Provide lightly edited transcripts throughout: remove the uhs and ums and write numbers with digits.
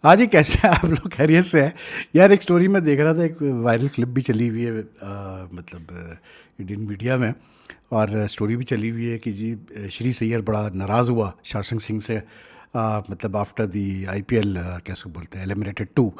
हाँ जी, कैसे हैं आप लोग? खैरियत से हैं? यार एक स्टोरी मैं देख रहा था, एक वायरल क्लिप भी चली हुई है इंडियन मीडिया में। और स्टोरी भी चली हुई है कि जी श्री सैयर बड़ा नाराज़ हुआ शासन सिंह से, मतलब आफ्टर दी आईपीएल, कैसे बोलते हैं, एलिमिनेटेड टू।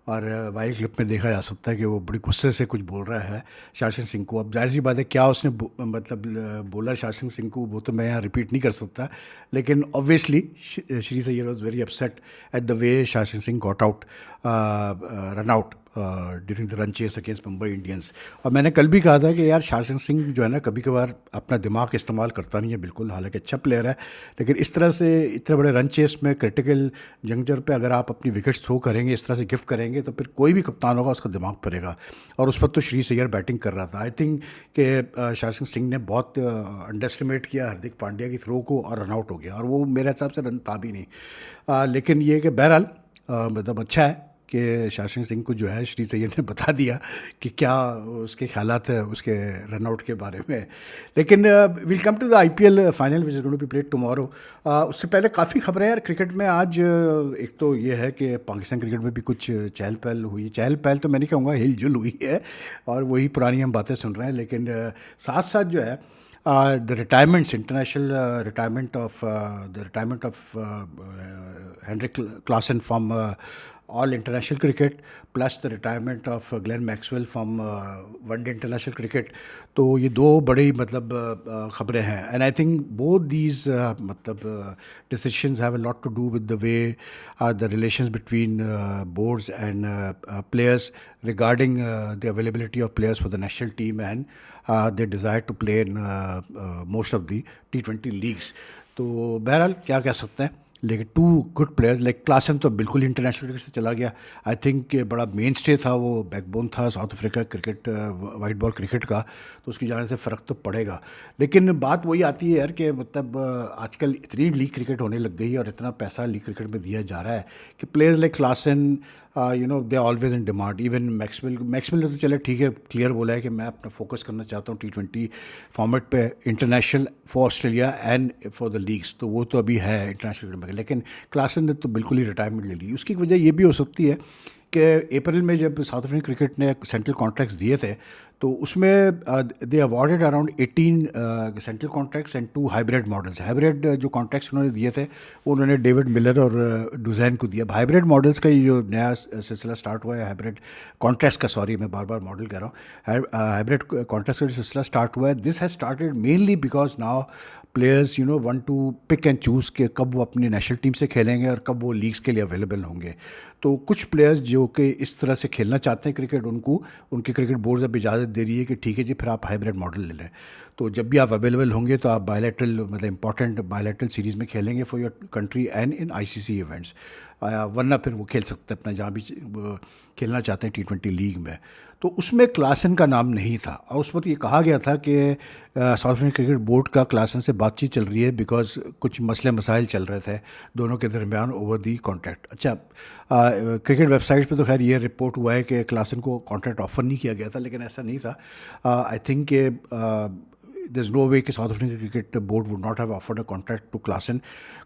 और वायरल क्लिप में देखा जा सकता है कि वो बड़ी गुस्से से कुछ बोल रहा है शासन सिंह को। अब जाहिर सी बात है, क्या उसने बोला शासन सिंह को वो तो मैं यहाँ रिपीट नहीं कर सकता। लेकिन obviously Shreyas Iyer was very upset at the way Shashank Singh got out, run out during the run chase against Mumbai Indians. और मैंने कल भी कहा था कि यार शासन सिंह जो है ना, कभी कभार अपना दिमाग इस्तेमाल करता नहीं है बिल्कुल, हालांकि अच्छा प्लेयर है। लेकिन इस तरह से इतने बड़े रन चेस में क्रिटिकल जंक्चर पे अगर आप अपनी विकेट्स थ्रो करेंगे, इस तरह से गिफ्ट करेंगे, तो फिर कोई भी कप्तान होगा उसका दिमाग पड़ेगा। और उस पर तो श्री सैयर बैटिंग कर रहा था। आई थिंक कि शासन सिंह ने बहुत अंडर एस्टिमेट किया हार्दिक पांड्या की थ्रो को और रन आउट हो गया, और वो मेरे हिसाब से रन था भी नहीं। लेकिन ये कि बहरहाल मतलब अच्छा है कि शासन सिंह को जो है श्री सैयद ने बता दिया कि क्या उसके ख्यालात है उसके रन आउट के बारे में। लेकिन will come to the IPL final which is going to be played tomorrow. उससे पहले काफ़ी खबरें यार क्रिकेट में आज। एक तो ये है कि पाकिस्तान क्रिकेट में भी कुछ चहल पहल हुई। चहल पहल तो मैं नहीं कहूँगा, हिलजुल हुई है, और वही पुरानी हम बातें सुन रहे हैं। लेकिन साथ साथ जो है the retirements, international retirement of Henrik Klaasen from all international cricket, plus the retirement of Glenn Maxwell from one day international cricket. तो ये दो बड़ी मतलब खबरें हैं, and I think both these मतलब decisions have a lot to do with the way the relations between boards and players regarding the availability of players for the national team and their desire to play in most of the T20 leagues. तो बहरहाल क्या कह सकते हैं। लेकिन two good players like Klaasen तो बिल्कुल international cricket से चला गया। आई थिंक बड़ा मेन स्टे था, वो बैकबोन था South Africa cricket, white ball cricket का। तो उसकी जाने से फ़र्क तो पड़ेगा। लेकिन बात वही आती है यार कि मतलब आजकल इतनी लीग क्रिकेट होने लग गई है और इतना पैसा लीग क्रिकेट में दिया जा रहा है कि players like Klaasen, they always in demand. Even Maxwell ने तो चले ठीक है, क्लियर बोला है कि मैं अपना फोकस करना चाहता हूँ T20 फॉर्मेट पे, international for Australia and for the leagues. तो वो तो अभी है इंटरनेशनल क्रिकेट में। लेकिन क्लासन ने तो बिल्कुल ही रिटायरमेंट ले ली। उसकी वजह ये भी हो सकती है कि अप्रैल में जब साउथ अफ्रीकन क्रिकेट ने सेंट्रल कॉन्ट्रैक्ट्स दिए थे, तो उसमें they awarded around 18 central contracts and 2 hybrid models. Hybrid जो कॉन्ट्रैक्ट्स उन्होंने दिए थे वो उन्होंने डेविड मिलर और डुजैन को दिया। हाइब्रिड मॉडल्स का ये जो नया सिलसिला स्टार्ट हुआ है, हाइब्रिड कॉन्ट्रैक्ट्स का, सॉरी मैं बार बार मॉडल कह रहा हूँ, हाइब्रिड कॉन्ट्रैक्ट्स का जो सिलसिला स्टार्ट हुआ है, this has started mainly because now players want to pick and choose के कब वो अपनी नेशनल टीम से खेलेंगे और कब वो लीग्स के लिए अवेलेबल होंगे। तो कुछ प्लेयर्स जो कि इस तरह से खेलना चाहते हैं क्रिकेट, उनको उनके क्रिकेट बोर्ड अब इजाज़त दे रही है कि ठीक है जी, फिर आप हाइब्रिड मॉडल ले लें। तो जब भी आप अवेलेबल होंगे तो आप बायलैटरल, मतलब इंपॉर्टेंट बायलैटरल सीरीज़ में खेलेंगे for your country and in ICC events. वरना फिर वो खेल सकते हैं अपना जहाँ भी खेलना चाहते हैं T20 लीग में। तो उसमें क्लासन का नाम नहीं था, और उस वक्त ये कहा गया था कि साउथ अफ्रीकन क्रिकेट बोर्ड का क्लासन से बातचीत चल रही है बिकॉज कुछ मसले मसाइल चल रहे थे दोनों के दरमियान ओवर दी कॉन्ट्रैक्ट। अच्छा, क्रिकेट वेबसाइट पे तो खैर ये रिपोर्ट हुआ है कि क्लासन को कॉन्ट्रैक्ट ऑफर नहीं किया गया था, लेकिन ऐसा नहीं था। आई थिंक के there's no way कि South African cricket board would not have offered a contract to Klaasen.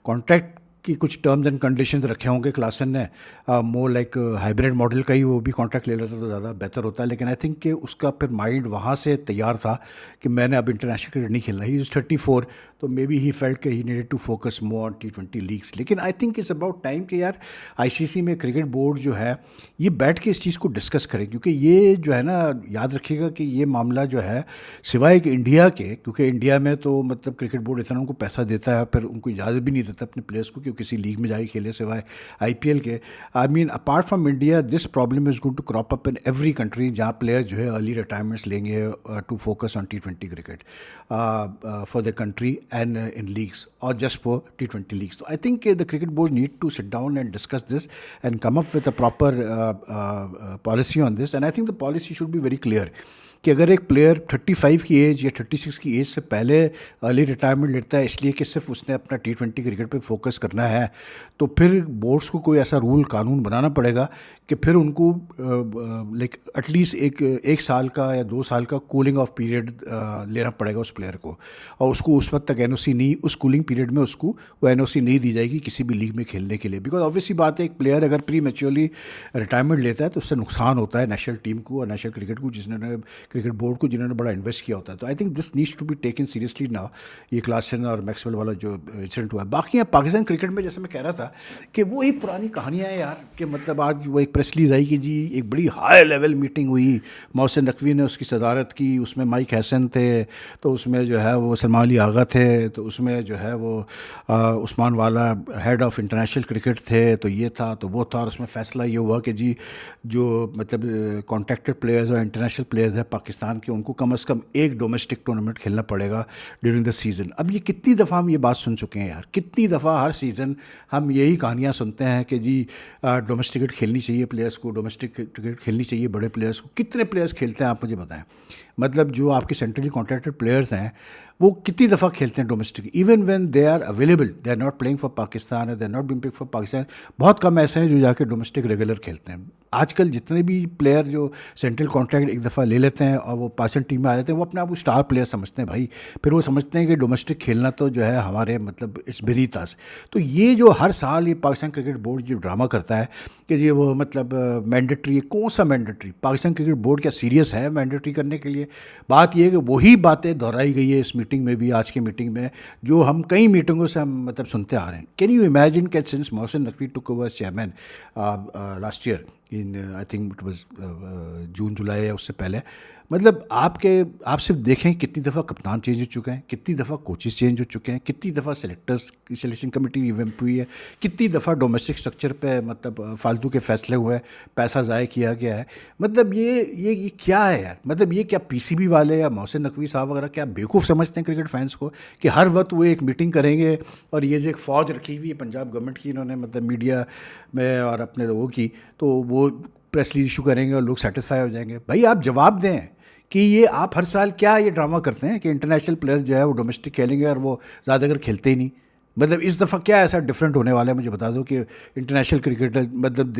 Contract की कुछ टर्म्स एंड कंडीशंस रखे होंगे क्लासन ने, मोर लाइक हाइब्रिड मॉडल का ही वो भी कॉन्ट्रैक्ट ले लेता तो ज़्यादा बेहतर होता है। लेकिन आई थिंक कि उसका फिर माइंड वहाँ से तैयार था कि मैंने अब इंटरनेशनल क्रिकेट नहीं खेलना। ही इज़ 34, तो मे बी ही फेल्ट कि he needed to focus more on T20 leagues. लेकिन I think it's about time कि यार आईसीसी में क्रिकेट बोर्ड जो है ये बैठ के इस चीज़ को डिस्कस करें, क्योंकि ये जो है ना, याद रखिएगा कि ये मामला जो है सिवाय कि इंडिया के, क्योंकि इंडिया में तो मतलब क्रिकेट बोर्ड इतना उनको पैसा देता है, फिर उनको इजाज़त भी नहीं देता अपने प्लेयर्स को कि वो किसी लीग में जाके खेले सिवाय आईपीएल के। I mean apart from India this problem is going to crop up in every country जहाँ प्लेयर्स जो है अर्ली रिटायरमेंट्स लेंगे to focus on T20 cricket for the country and in leagues or just for T20 leagues. So I think the cricket board need to sit down and discuss this and come up with a proper policy on this. And I think the policy should be very clear कि अगर एक player 35 की as या 36 की as से पहले early retirement लेता है इसलिए कि सिर्फ उसने अपना T20 क्रिकेट पे फोकस करना है, तो फिर बोर्ड्स को कोई ऐसा रूल कानून बनाना पड़ेगा कि फिर उनको लाइक एटलीस्ट एक साल का या 2 साल का कूलिंग ऑफ पीरियड लेना पड़ेगा उस प्लेयर को, और उसको उस वक्त तक एनओसी नहीं, उस कूलिंग पीरियड में उसको वो एनओसी नहीं दी जाएगी किसी भी लीग में खेलने के लिए। बिकॉज ऑब्वियसली बात है, एक प्लेयर अगर प्री मैच्योरली रिटायरमेंट लेता है तो उससे नुकसान होता है नेशनल टीम को और नेशनल क्रिकेट को, जिन्होंने क्रिकेट बोर्ड को जिन्होंने बड़ा इन्वेस्ट किया होता है। तो I think this needs to be taken seriously now, ये क्लासन और मैक्सवेल वाला जो इंसिडेंट हुआ है। बाकी यहाँ पाकिस्तान क्रिकेट में जैसे मैं कह रहा था कि वो ही पुरानी कहानियाँ हैं यार, कि मतलब आज वो एक प्रेस रिलीज आई कि जी एक बड़ी हाई लेवल मीटिंग हुई, मोहसिन नकवी ने उसकी सदारत की, उसमें माइक हैसन थे, तो उसमें जो है वो सलमान अली आगा थे, तो उसमें जो है वो उस्मान वाला हेड ऑफ इंटरनेशनल क्रिकेट थे, तो ये था तो वो था, और उसमें फ़ैसला ये हुआ कि जी जो मतलब कॉन्ट्रैक्टेड प्लेयर्स और इंटरनेशनल प्लेयर्स हैं पाकिस्तान के, उनको कम से कम एक डोमेस्टिक टूर्नामेंट खेलना पड़ेगा ड्यूरिंग द सीज़न। अब ये कितनी दफ़ा हम ये बात सुन चुके हैं यार, कितनी दफ़ा हर सीज़न हम यही कहानियाँ सुनते हैं कि जी डोमेस्टिक क्रिकेट खेलनी चाहिए प्लेयर्स को, डोमेस्टिक क्रिकेट खेलनी चाहिए बड़े प्लेयर्स को। कितने प्लेयर्स खेलते हैं आप मुझे बताएं? मतलब जो आपके सेंट्रली कॉन्ट्रैक्टेड प्लेयर्स हैं वो कितनी दफ़ा खेलते हैं domestic, even when they are available, they are not playing for Pakistan, they are not being picked for Pakistan. बहुत कम ऐसे हैं जो जाके डोमेस्टिक रेगुलर खेलते हैं। आजकल जितने भी प्लेयर जो सेंट्रल कॉन्ट्रैक्ट एक दफ़ा ले लेते हैं और वो पाकिस्तान टीम में आ जाते हैं, वो अपने आप को स्टार प्लेयर समझते हैं भाई, फिर वो समझते हैं कि डोमेस्टिक खेलना तो जो है हमारे मतलब इस बेरीतास। तो ये जो हर साल ये पाकिस्तान क्रिकेट बोर्ड जो ड्रामा करता है कि ये वो मतलब मैंडेटरी है, कौन सा मैंडेटरी? पाकिस्तान क्रिकेट बोर्ड क्या सीरियस है मैंडेटरी करने के लिए? बात ये है कि वही बातें दोहराई गई है इस मीटिंग में भी, आज की मीटिंग में, जो हम कई मीटिंगों से हम मतलब सुनते आ रहे हैं। कैन यू इमेजिन कैट since Mohsin Naqvi took over chairman last year in I think it was June July या उससे पहले, मतलब आप सिर्फ देखें कितनी दफ़ा कप्तान चेंज हो चुके हैं, कितनी दफ़ा कोचेस चेंज हो चुके हैं, कितनी दफ़ा सेलेक्टर्स की सिलेक्शन कमेटी रिवैम्प हुई है, कितनी दफ़ा डोमेस्टिक स्ट्रक्चर पे मतलब फालतू के फैसले हुए हैं, पैसा ज़ाय किया गया है। मतलब ये क्या है यार? मतलब ये क्या पीसीबी वाले या मोहसिन नकवी साहब वगैरह क्या बेवकूफ़ समझते हैं क्रिकेट फैंस को कि हर वक्त वो एक मीटिंग करेंगे और ये जो एक फ़ौज रखी हुई है पंजाब गवर्नमेंट की इन्होंने मतलब मीडिया में और अपने लोगों की, तो वो प्रेस रिलीज इशू करेंगे और लोग सेटिस्फाई हो जाएंगे। भाई आप जवाब दें कि ये आप हर साल क्या ये ड्रामा करते हैं कि इंटरनेशनल प्लेयर जो है वो डोमेस्टिक खेलेंगे और वो ज़्यादातर खेलते ही नहीं। मतलब इस दफ़ा क्या ऐसा डिफरेंट होने वाला है मुझे बता दो कि इंटरनेशनल क्रिकेटर मतलब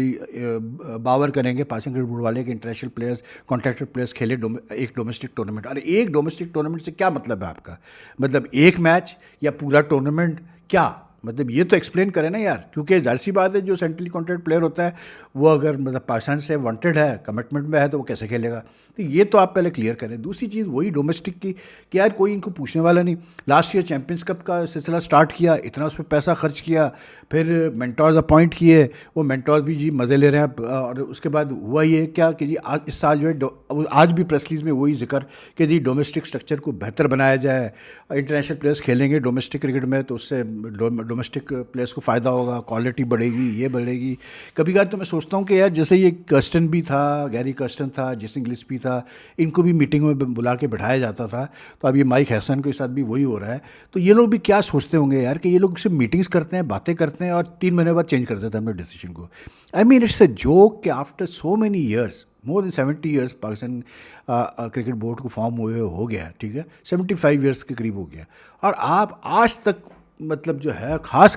बावर करेंगे पाकिस्तान क्रिकेट बोर्ड वाले कि इंटरनेशनल प्लेयर्स कॉन्ट्रैक्टेड प्लेयर्स खेले एक डोमेस्टिक टूर्नामेंट। अरे एक डोमेस्टिक टूर्नामेंट से क्या मतलब है आपका? मतलब एक मैच या पूरा टूर्नामेंट? क्या मतलब ये तो एक्सप्लेन करें ना यार, क्योंकि जाहिर सी बात है जो सेंट्रली कॉन्ट्रैक्ट प्लेयर होता है वो अगर मतलब पाकिस्तान से वांटेड है, कमिटमेंट में है, तो वो कैसे खेलेगा? तो ये तो आप पहले क्लियर करें। दूसरी चीज़ वही डोमेस्टिक की कि यार कोई इनको पूछने वाला नहीं। लास्ट ईयर चैम्पियंस कप का सिलसिला स्टार्ट किया, इतना उसमें पैसा खर्च किया, फिर मेंटोर्स अपॉइंट किए, वो मेंटोर्स भी जी मज़े ले रहे हैं, और उसके बाद हुआ ये क्या कि जी आज इस साल जो है आज भी प्रेस रिलीज में वही जिक्र कि जी डोमेस्टिक स्ट्रक्चर को बेहतर बनाया जाए, इंटरनेशनल प्लेयर्स खेलेंगे डोमेस्टिक क्रिकेट में तो उससे डोमेस्टिक प्लेयर्स को फ़ायदा होगा, क्वालिटी बढ़ेगी, ये बढ़ेगी। कभी कभार तो मैं सोचता हूँ कि यार जैसे ये कर्स्टन भी था, गैरी कर्स्टन था, जेसन गिलिस भी था, इनको भी मीटिंगों में बुला के बिठाया जाता था, तो अब ये माइक हैसन के साथ भी वही हो रहा है। तो ये लोग भी क्या सोचते होंगे यार कि ये लोग सिर्फ मीटिंग्स करते हैं, बातें करते हैं और 3 महीने बाद चेंज कर देते हैं अपने डिसीजन को। I mean it's a joke कि after so many years, more than 70 years Pakistan cricket board को फॉर्म हुए हो गया, ठीक है, 75 ईयर्स के करीब हो गया, और आप आज तक मतलब जो है ख़ास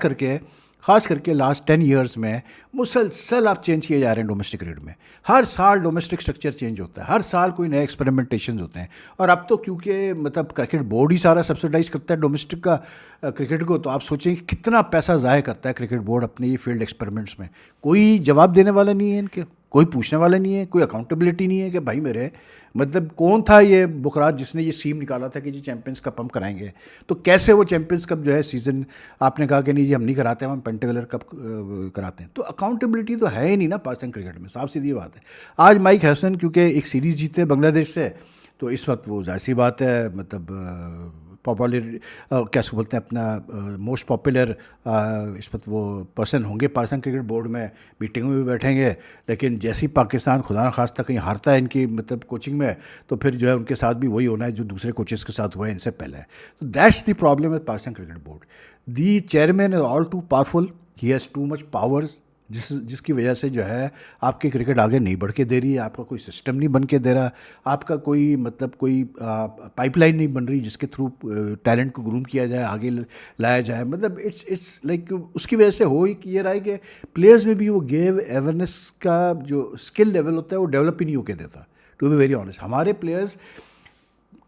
करके लास्ट 10 ईयर्स में मुसलसल आप चेंज किए जा रहे हैं डोमेस्टिक क्रिकेट में। हर साल डोमेस्टिक स्ट्रक्चर चेंज होता है, हर साल कोई नए एक्सपेरिमेंटेशन होते हैं, और अब तो क्योंकि मतलब क्रिकेट बोर्ड ही सारा सब्सिडाइज करता है डोमेस्टिक का क्रिकेट को, तो आप सोचें कितना पैसा ज़ाया करता है क्रिकेट बोर्ड अपने ये फील्ड एक्सपेरिमेंट्स में। कोई जवाब देने वाला नहीं है इनके, कोई पूछने वाला नहीं है, कोई अकाउंटेबिलिटी नहीं है कि भाई मेरे मतलब कौन था ये बुखराज जिसने ये सीम निकाला था कि जी चैंपियंस कप हम कराएंगे, तो कैसे वो चैंपियंस कप जो है सीज़न आपने कहा कि नहीं जी हम नहीं कराते, हम पेंटेगुलर कप कराते हैं। तो अकाउंटेबिलिटी तो है ही नहीं ना पाकिस्तान क्रिकेट में, साफ सीधी बात है। आज माइक हैसन क्योंकि एक सीरीज़ जीते बांग्लादेश से, तो इस वक्त वो जाहिर सी बात है मतलब पॉपुलर क्या उसको बोलते हैं अपना मोस्ट पॉपुलर इस वक्त वो पर्सन होंगे पाकिस्तान क्रिकेट बोर्ड में, मीटिंगों में भी बैठेंगे। लेकिन जैसे ही पाकिस्तान खुदा न खास्ता कहीं हारता है इनकी मतलब कोचिंग में, तो फिर जो है उनके साथ भी वही होना है जो दूसरे कोचेस के साथ हुआ है इनसे पहले। तो that's the problem with Pakistan cricket board. The chairman is all too powerful, he has too much powers, जिसकी वजह से जो है आपकी क्रिकेट आगे नहीं बढ़ के दे रही है, आपका कोई सिस्टम नहीं बन के दे रहा, आपका कोई मतलब कोई पाइपलाइन नहीं बन रही जिसके थ्रू टैलेंट को ग्रूम किया जाए, आगे लाया जाए। मतलब इट्स लाइक उसकी वजह से हो ही कि ये रहा है कि प्लेयर्स में भी वो गेम अवेयरनेस का जो स्किल लेवल होता है वो डेवलप ही नहीं होके देता। टू बी वेरी ऑनेस्ट, हमारे प्लेयर्स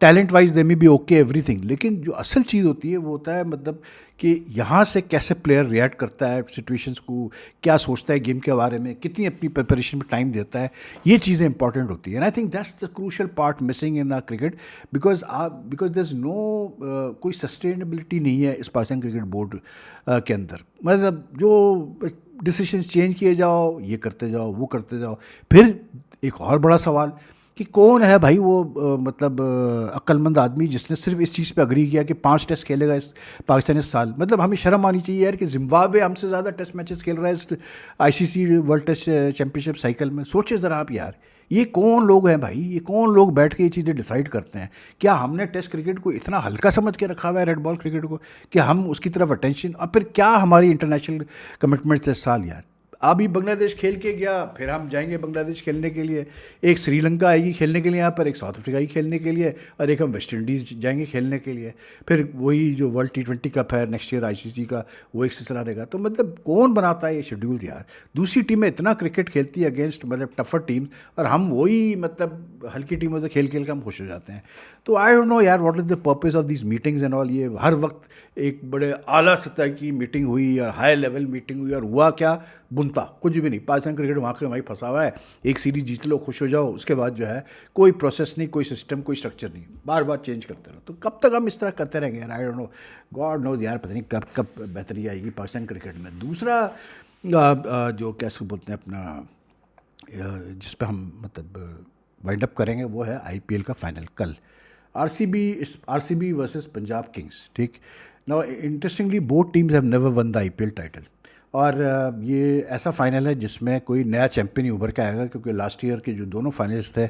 टैलेंट वाइज दे में बी ओके एवरीथिंग, लेकिन जो असल चीज़ होती है वो होता है मतलब कि यहाँ से कैसे प्लेयर रिएक्ट करता है सिचुएशंस को, क्या सोचता है गेम के बारे में, कितनी अपनी प्रिपरेशन में टाइम देता है, ये चीज़ें इंपॉर्टेंट होती है। And I think that's the crucial part missing in cricket, because there is no कोई सस्टेनेबिलिटी नहीं है इस पाकिस्तान क्रिकेट बोर्ड के अंदर। मतलब जो डिसीजंस चेंज किए जाओ, ये करते जाओ, वो करते जाओ। फिर एक और बड़ा सवाल कि कौन है भाई वो मतलब अक्लमंद आदमी जिसने सिर्फ इस चीज़ पे अग्री किया कि 5 टेस्ट खेलेगा इस पाकिस्तान इस साल। मतलब हमें शर्म आनी चाहिए यार कि जिम्बाब्वे हमसे ज़्यादा टेस्ट मैचेस खेल रहा है इस ICC world test championship cycle में। सोचिए ज़रा आप यार, ये कौन लोग हैं भाई, ये कौन लोग बैठ के ये चीज़ें डिसाइड करते हैं? क्या हमने टेस्ट क्रिकेट को इतना हल्का समझ के रखा हुआ है, रेड बॉल क्रिकेट को, कि हम उसकी तरफ अटेंशन, और फिर क्या हमारी इंटरनेशनल कमिटमेंट्स इस साल यार? अभी बांग्लादेश खेल के गया, फिर हम जाएंगे बांग्लादेश खेलने के लिए, एक श्रीलंका आएगी खेलने के लिए यहाँ पर, एक साउथ अफ्रीका आएगी खेलने के लिए, और एक हम वेस्ट इंडीज़ जाएंगे खेलने के लिए। फिर वही जो वर्ल्ड T20 कप है नेक्स्ट ईयर आईसीसी का, वो एक सिलसिला रहेगा। तो मतलब कौन बनाता है ये शेड्यूल यार? दूसरी टीमें इतना क्रिकेट खेलती है अगेंस्ट मतलब टफर टीम, और हम वही मतलब हल्की टीमों से खेल खेल के हम खुश हो जाते हैं। तो आई डोंट नो यार what is the purpose of this meetings and all. ये हर वक्त एक बड़े आला सतह की मीटिंग हुई और हाई लेवल मीटिंग हुई, और हुआ क्या? बुनता कुछ भी नहीं। पाकिस्तान क्रिकेट वहाँ के वहीं फंसा हुआ है, एक सीरीज जीत लो, खुश हो जाओ, उसके बाद जो है कोई प्रोसेस नहीं, कोई सिस्टम, कोई स्ट्रक्चर नहीं, बार बार चेंज करते रहो। तो कब तक हम इस तरह करते रहेंगे यार? I don't know, God knows यार, पता नहीं कब कब बेहतरी आएगी पाकिस्तान क्रिकेट में। दूसरा जो कैसे बोलते हैं अपना, जिस पे हम मतलब वाइंड अप करेंगे, वो है आईपीएल का फाइनल कल, आरसीबी वर्सेस पंजाब किंग्स। ठीक now, interestingly both teams have never won the IPL title, और ये ऐसा फाइनल है जिसमें कोई नया चैंपियन ही उभर के आएगा, क्योंकि लास्ट ईयर के जो दोनों फाइनलिस्ट थे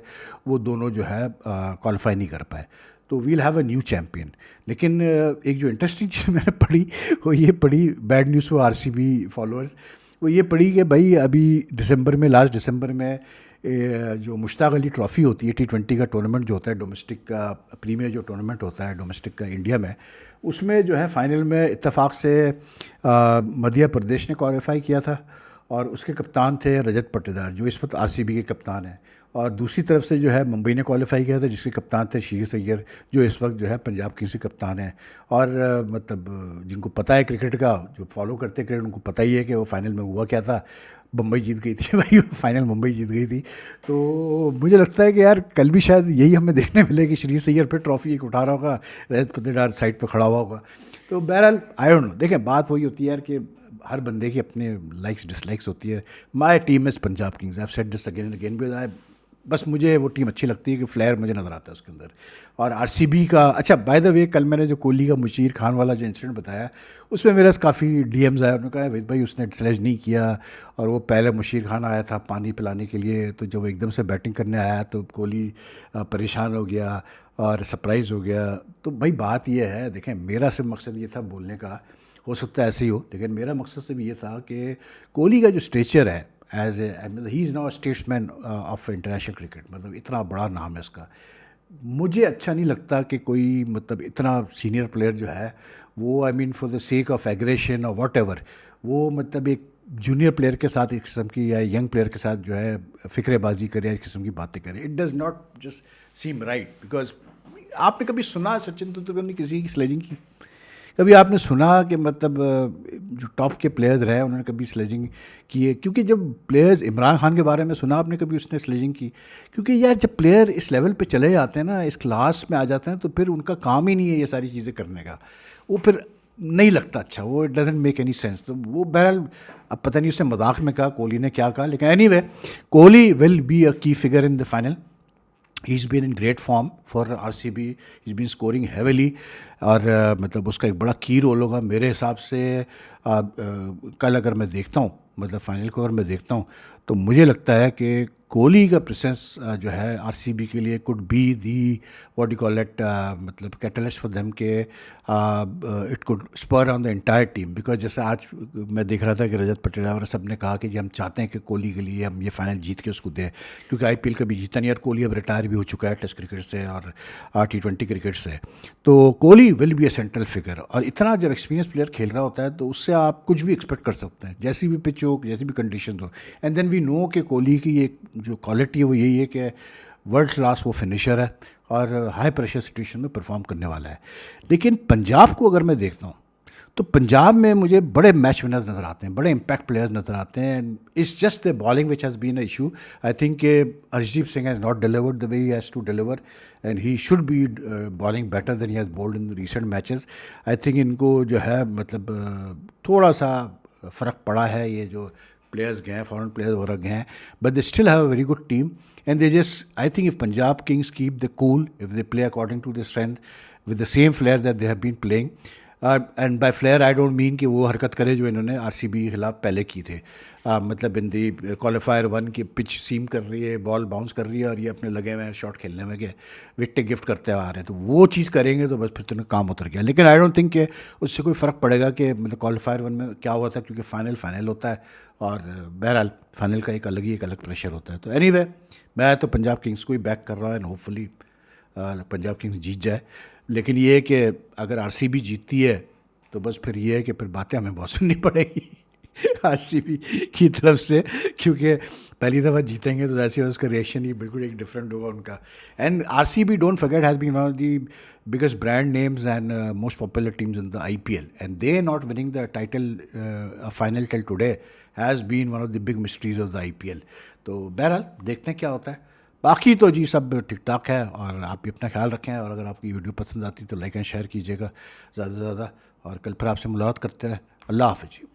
वो दोनों जो है क्वालिफाई नहीं कर पाए। तो we'll have a new champion. लेकिन एक जो इंटरेस्टिंग चीज़ मैंने पढ़ी, वो ये पढ़ी, bad news for RCB followers, वो ये पढ़ी कि भाई अभी दिसंबर में, लास्ट दिसंबर में जो मुश्ताक अली ट्रॉफ़ी होती है, T20 का टूर्नामेंट जो होता है, डोमेस्टिक का प्रीमियर जो टूर्नामेंट होता है डोमेस्टिक का इंडिया में, उसमें जो है फाइनल में इत्तेफाक से मध्य प्रदेश ने क्वालिफाई किया था, और उसके कप्तान थे रजत पाटीदार जो इस वक्त आरसीबी के कप्तान हैं। और दूसरी तरफ से जो है मुंबई ने क्वालिफाई किया था, जिसके कप्तान थे श्रेयस अय्यर जो इस वक्त जो है पंजाब किंग्स के कप्तान हैं। और मतलब जिनको पता है क्रिकेट का, जो फॉलो करते हैं क्रिकेट, उनको पता ही है कि वो फाइनल में हुआ क्या था। मुंबई जीत गई थी भाई, फाइनल मुंबई जीत गई थी। तो मुझे लगता है कि यार कल भी शायद यही हमें देखने मिले कि श्रेयस अय्यर फिर ट्रॉफी एक उठा रहा होगा, रजत पाटीदार साइड पर खड़ा हुआ होगा। तो बहरहाल आई डोंट नो, देखें बात वही होती है यार कि हर बंदे की अपने लाइक्स डिसलाइक्स होती है। My team is Punjab Kings, I have said this again and again, because I, बस मुझे वो टीम अच्छी लगती है कि फ्लेयर मुझे नज़र आता है उसके अंदर। और आरसीबी का, अच्छा बाय द वे, कल मैंने जो कोहली का मुशीर खान वाला जो इंसिडेंट बताया, उसमें मेरे काफ़ी डीएम्स आए, उन्होंने कहा वेद भाई उसने स्लेज नहीं किया, और वो पहले मुशीर खान आया था पानी पिलाने के लिए, तो जब वो एकदम से बैटिंग करने आया तो कोहली परेशान हो गया और सरप्राइज़ हो गया। तो भाई बात ये है, देखें मेरा सिर्फ मकसद ये था बोलने का, हो सकता है ऐसे ही हो, लेकिन मेरा मकसद सिर्फ ये था कि कोहली का जो स्टेचर है as a, he is now statesman of international cricket, मतलब इतना बड़ा नाम है इसका। मुझे अच्छा नहीं लगता कि कोई मतलब इतना सीनियर प्लेयर जो है वो, I mean for the sake of aggression और वॉट एवर, वो मतलब एक जूनियर प्लेयर के साथ एक किस्म की, या यंग प्लेयर के साथ जो है फिक्रेबाजी करे, इस किस्म की बातें करे। It does not just seem right, because आपने कभी सुना सचिन तेंदुलकर ने किसी की स्लेजिंग की? कभी आपने सुना कि मतलब जो टॉप के प्लेयर्स रहे उन्होंने कभी स्लेजिंग की है? क्योंकि जब प्लेयर्स, इमरान खान के बारे में सुना आपने कभी उसने स्लेजिंग की? क्योंकि यार जब प्लेयर इस लेवल पे चले जाते हैं ना, इस क्लास में आ जाते हैं, तो फिर उनका काम ही नहीं है ये सारी चीज़ें करने का, वो फिर नहीं लगता अच्छा, वो it doesn't make any sense. तो वो बहरहाल, अब पता नहीं उसने मजाक में कहा, कोहली ने क्या कहा, लेकिन anyway Kohli will be a key figure in the final. He's been in great form for RCB. He's been scoring heavily, और मतलब उसका एक बड़ा की रोल होगा मेरे हिसाब से। कल अगर मैं देखता हूँ, मतलब फाइनल को अगर मैं देखता हूँ, तो मुझे लगता है कि कोहली का प्रेजेंस जो है आरसीबी के लिए could be the what you call it, मतलब कैटलिस्ट फॉर देम के it could spur on the entire team. Because जैसे आज मैं देख रहा था कि रजत पटियाला और सब ने कहा कि जी हम चाहते हैं कि कोहली के लिए हम ये फाइनल जीत के उसको दें, क्योंकि आईपीएल कभी जीता नहीं और कोहली अब रिटायर भी हो चुका है टेस्ट क्रिकेट से और T20 क्रिकेट से। तो Kohli will B A central figure, और इतना जब एक्सपीरियंस प्लेयर खेल रहा होता है तो उससे आप कुछ भी एक्सपेक्ट कर सकते हैं, जैसी भी पिच हो, जैसी भी कंडीशन हो। एंड देन वी नो कि कोहली की एक जो क्वालिटी है वो यही है कि वर्ल्ड क्लास वो फिनिशर है और हाई प्रेशर सिचुएशन में परफॉर्म करने वाला है। लेकिन पंजाब को अगर मैं देखता हूँ तो पंजाब में मुझे बड़े मैच विनर्स नज़र आते हैं, बड़े इम्पैक्ट प्लेयर्स नज़र आते हैं। It's just the bowling which has been a issue. I think कि Arshdeep Singh has not delivered the way he has to deliver, and he should be bowling better than he has bowled in recent matches. I think इनको जो है मतलब थोड़ा सा फ़र्क पड़ा है, ये जो प्लेयर्स गए हैं, फॉरेन प्लेयर्स वगैरह गए हैं, but they still have a very good team. And they just, I think if Punjab Kings keep the cool, if they play according to the strength with the same flair that they have been playing, and by flair I don't mean कि वो हरकत करे जो इन्होंने RCB के खिलाफ पहले की थे। मतलब इन दी क्वालिफायर 1 की पिच सीम कर रही है, बॉल बाउंस कर रही है और ये अपने लगे हुए हैं शॉट खेलने में, के विकेट गिफ्ट करते आ रहे हैं, तो वो चीज़ करेंगे तो बस फिर तो काम उतर गया। लेकिन आई डोंट थिंक कि उससे कोई फ़र्क पड़ेगा कि मतलब क्वालिफायर 1 में क्या हुआ था, क्योंकि फाइनल होता है और बहरहाल फाइनल का एक अलग प्रेशर होता है। तो एनीवे मैं तो पंजाब किंग्स को ही बैक कर रहा हूँ, एंड होपफुली पंजाब किंग्स जीत जाए। लेकिन ये है कि अगर आरसीबी जीतती है तो बस फिर ये है कि फिर बातें हमें बहुत सुननी पड़ेगी आरसीबी की तरफ से, क्योंकि पहली दफ़ा जीतेंगे तो जैसे उसका रिएक्शन ही बिल्कुल एक डिफरेंट होगा उनका। And RCB, don't forget, has been one of the biggest brand names and most popular teams in the IPL, and they not winning the title final till today has been one of the big mysteries of the IPL. तो बहरहाल देखते हैं क्या होता है। बाकी तो जी सब ठीक ठाक है, और आप भी अपना ख्याल रखें, और अगर आपकी वीडियो पसंद आती तो लाइक एंड शेयर कीजिएगा ज़्यादा से ज़्यादा, और कल फिर आपसे मुलाकात करते हैं। अल्लाह हाफ़िज़।